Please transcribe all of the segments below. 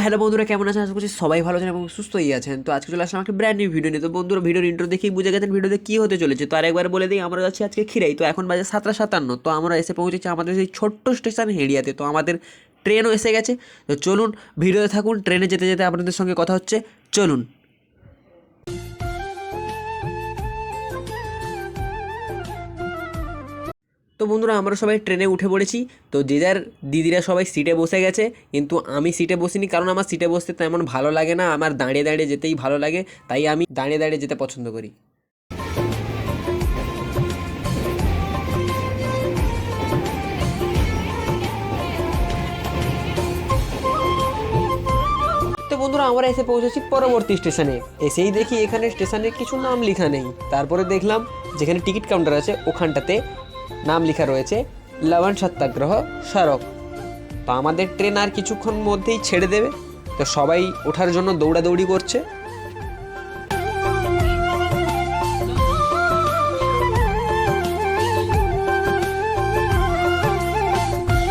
Hello বন্ধুরা, কেমন আছেন? আশা করছি সবাই ভালো আছেন এবং সুস্থই আছেন। তো আজকে চলে আসলাম একটা ব্র্যান্ড নিউ ভিডিও নিয়ে। তো বন্ধুরা, ভিডিওর ইন্ট্রো দেখেই বুঝে গেছেন ভিডিওতে কী হতে চলেছে। তো আরেকবার বলে দিই, আমরা যাচ্ছি আজকে খিরাই। তো এখন বাজে 7:57। তো আমরা এসে পৌঁছেছি আমাদের সেই ছোট্ট স্টেশন হেড়িয়াতে। তো আমাদের ট্রেনও এসে গেছে। তো চলুন ভিডিওতে থাকুন, ট্রেনে যেতে যেতে আপনাদের সঙ্গে কথা হচ্ছে। চলুন। তো বন্ধুরা, আমরা সবাই ট্রেনে উঠে পড়েছি। তো যে যার দিদিরা সবাই সিটে বসে গেছে, কিন্তু আমি সিটে বসিনি, কারণ আমার সিটে বসতে তেমন ভালো লাগে না। আমার দাঁড়িয়ে দাঁড়িয়ে যেতেই ভালো লাগে, তাই আমি দাঁড়িয়ে দাঁড়িয়ে যেতে পছন্দ করি। তো বন্ধুরা, আমরা এসে পৌঁছেছি পরবর্তী স্টেশনে। এসেই দেখি এখানে স্টেশনে কিছু নাম লেখা নেই। তারপরে দেখলাম যেখানে টিকিট কাউন্টার আছে ওখানটাতে নাম লেখা রয়েছে লবণ সত্যাগ্রহ সড়ক। তো আমাদের ট্রেন আর কিছুক্ষণ মধ্যেই ছেড়ে দেবে। তো সবাই ওঠার জন্য দৌড়াদৌড়ি করছে।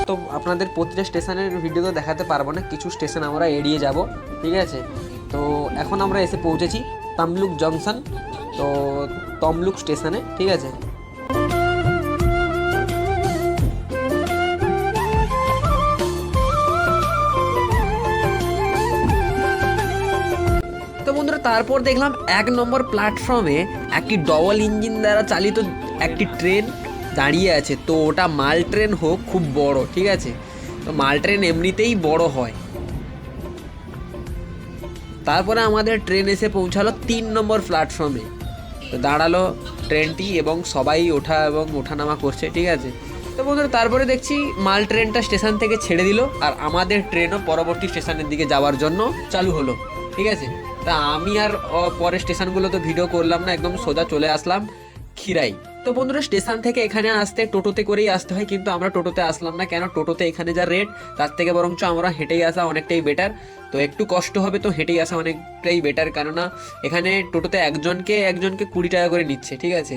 তো আপনাদের প্রতিটা স্টেশনের ভিডিও তো দেখাতে পারবো না, কিছু স্টেশন আমরা এড়িয়ে যাব, ঠিক আছে। তো এখন আমরা এসে পৌঁছেছি তমলুক জংশন। তো তমলুক স্টেশনে, ঠিক আছে। তো বন্ধুরা, তারপর দেখলাম 1 নম্বর প্ল্যাটফর্মে একটি ডবল ইঞ্জিন দ্বারা চালিত একটি ট্রেন দাঁড়িয়ে আছে। তো ওটা মাল ট্রেন হোক, খুব বড়, ঠিক আছে। তো মাল ট্রেন এমনিতেই বড় হয়। তারপরে আমাদের ট্রেন এসে পৌঁছালো 3 নম্বর প্ল্যাটফর্মে। তো দাঁড়ালো ট্রেনটি এবং সবাই ওঠা এবং ওঠানামা করছে, ঠিক আছে। তো বন্ধুরা, তারপরে দেখছি মাল ট্রেনটা স্টেশন থেকে ছেড়ে দিল, আর আমাদের ট্রেনও পরবর্তী স্টেশনের দিকে যাওয়ার জন্য চালু হলো, ঠিক আছে। তা আমি আর পরের স্টেশনগুলো তো ভিডিও করলাম না, একদম সোজা চলে আসলাম খিরাই। তো বন্ধুরা, স্টেশন থেকে এখানে আসতে টোটোতে করেই আসতে হয়, কিন্তু আমরা টোটোতে আসলাম না। কেন? টোটোতে এখানে যা রেট, তার থেকে বরঞ্চ আমরা হেঁটেই আসা অনেকটাই বেটার। তো একটু কষ্ট হবে, তো হেঁটেই আসা অনেকটাই বেটার, কেননা এখানে টোটোতে একজনকে 20 টাকা করে নিচ্ছে, ঠিক আছে।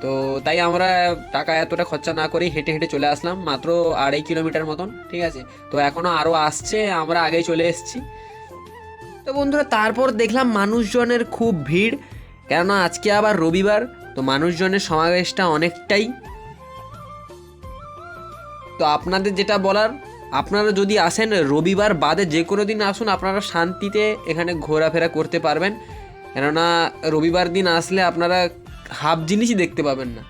তো তাই আমরা টাকা এতটা খরচা না করেই হেঁটে হেঁটে চলে আসলাম, মাত্র 2.5 কিলোমিটার মতন, ঠিক আছে। তো এখনও আরও আসছে, আমরা আগেই চলে এসেছি। তো বন্ধুরা, তারপর দেখলাম মানুষজনের খুব ভিড়, কেননা আজকে আবার রবিবার। তো মানুষজনের সমাবেশটা অনেকটাই। তো আপনাদের যেটা বলার, আপনারা যদি আসেন রবিবার বাদে যে কোনো দিন আসুন, আপনারা শান্তিতে এখানে ঘোরাফেরা করতে পারবেন। কেননা রবিবার দিন আসলে আপনারা হাফ জিনিসই দেখতে পাবেন না।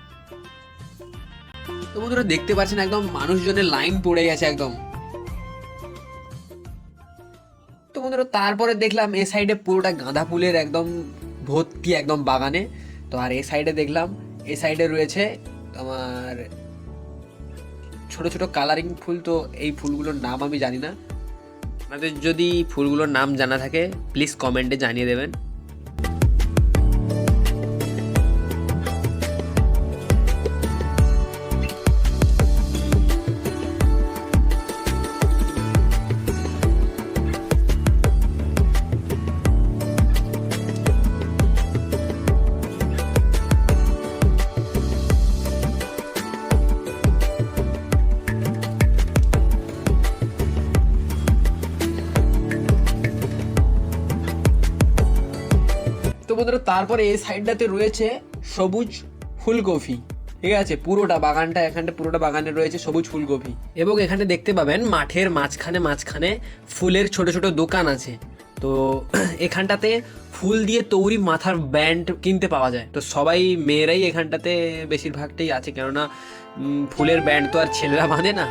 তো বন্ধুরা, দেখতে পাচ্ছেন একদম মানুষজনের লাইন পড়ে গেছে একদম। তো বন্ধুরা, তারপরে দেখলাম এ সাইডে পুরোটা গাঁদা ফুলের একদম ভর্তি, একদম বাগানে। তো আর এই সাইডে দেখলাম, এই সাইডে রয়েছে আমার ছোট ছোট কালারিং ফুল। তো এই ফুলগুলোর নাম আমি জানি না, আপনাদের যদি ফুলগুলোর নাম জানা থাকে প্লিজ কমেন্টে জানিয়ে দেবেন। তো বন্ধুরা, তারপরে এই সাইডটাতে রয়েছে সবুজ ফুলকপি, ঠিক আছে। পুরোটা বাগানটা, এখানটা পুরোটা বাগানে রয়েছে সবুজ ফুলকপি। এবং এখানে দেখতে পাবেন মাঠের মাঝখানে মাঝখানে ফুলের ছোট ছোট দোকান আছে। তো এখানটাতে ফুল দিয়ে তৈরি মাথার ব্যান্ড কিনতে পাওয়া যায়। তো সবাই মেয়েরাই এখানটাতে বেশিরভাগটাই আছে, কেননা ফুলের ব্যান্ড তো আর ছেলেরা বাঁধে না।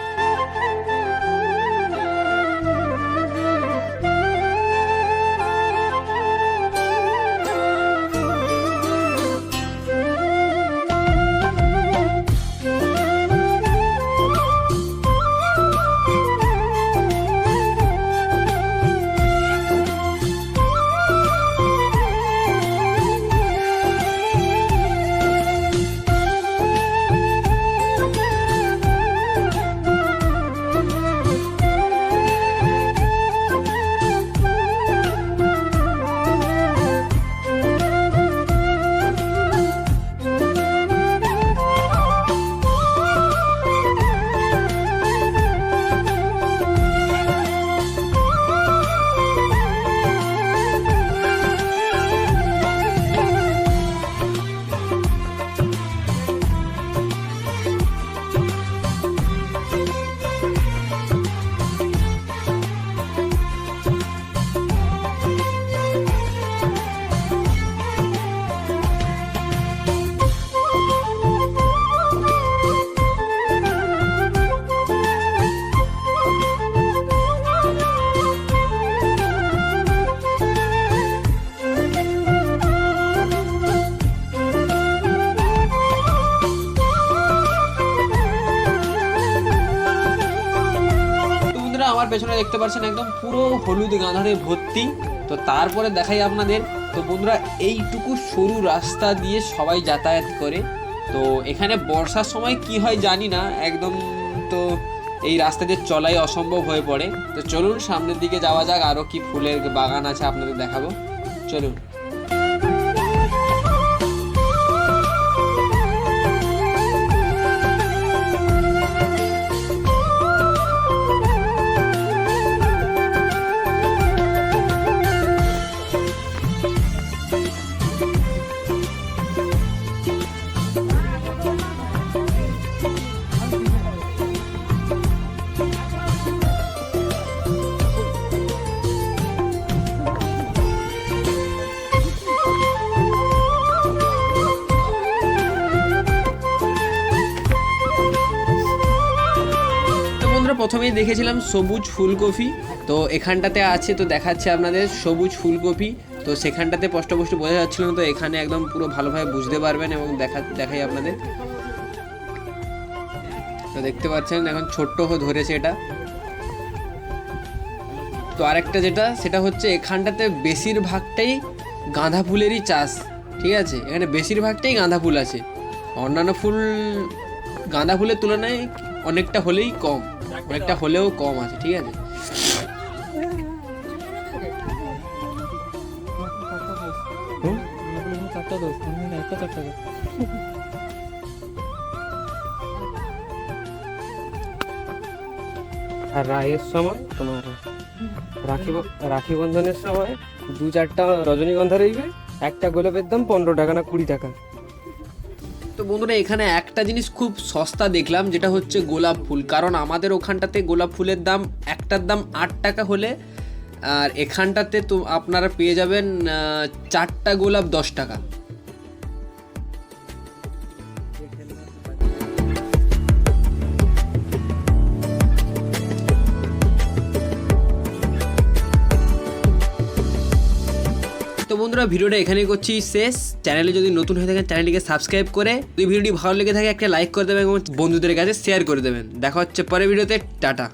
বন্ধুরা আমার পেছনে দেখতে পাচ্ছেন একদম পুরো হলুদ গাঁধারে ভর্তি। তো তারপরে দেখাই আপনাদের। তো বন্ধুরা এইটুকু সরু রাস্তা দিয়ে সবাই যাতায়াত করে। তো এখানে বর্ষার সময় কি হয় জানি না একদম, তো এই রাস্তা দিয়ে চলাই অসম্ভব হয়ে পড়ে। তো চলুন সামনের দিকে যাওয়া যাক, আরও কি ফুলের বাগান আছে আপনাদের দেখাবো, চলুন। প্রথমেই দেখেছিলাম সবুজ ফুলকপি, তো এখানটাতে আছে, তো দেখাচ্ছে আপনাদের সবুজ ফুলকপি। তো সেখানটাতে স্পষ্ট বোঝা যাচ্ছিল না, তো এখানে একদম পুরো ভালোভাবে বুঝতে পারবেন এবং দেখাই আপনাদের। তো দেখতে পাচ্ছেন এখন ছোট্ট হয়ে ধরেছে এটা। তো আরেকটা যেটা সেটা হচ্ছে এখানটাতে বেশিরভাগটাই গাঁদা ফুলেরই চাষ, ঠিক আছে। এখানে বেশিরভাগটাই গাঁদা ফুল আছে, অন্যান্য ফুল গাঁদা ফুলের তুলনায় অনেকটা হলেও কম আছে, ঠিক আছে। আর রায়ের সময় তোমার রাখি বন্ধনের সময় 2-4টা রজনীগন্ধা রইবে, একটা গোলাপের দাম 15 টাকা না 20 টাকা। তো বন্ধুরা এখানে একটা জিনিস খুব সস্তা দেখলাম, যেটা হচ্ছে গোলাপ ফুল। কারণ আমাদের ওখানটাতে গোলাপ ফুলের দাম একটার দাম 8 টাকা হলে, আর এখানটাতে তো আপনারা পেয়ে যাবেন 4টা গোলাপ 10 টাকা। তো বন্ধুরা ভিডিওটা এখানেই করছি শেষ। চ্যানেলে যদি নতুন হয়ে থাকেন চ্যানেলটিকে সাবস্ক্রাইব করে, যদি ভিডিওটি ভালো লেগে থাকে একটা লাইক করে দেবেন এবং বন্ধুদের কাছে শেয়ার করে দেবেন। দেখা হচ্ছে পরের ভিডিওতে, টাটা।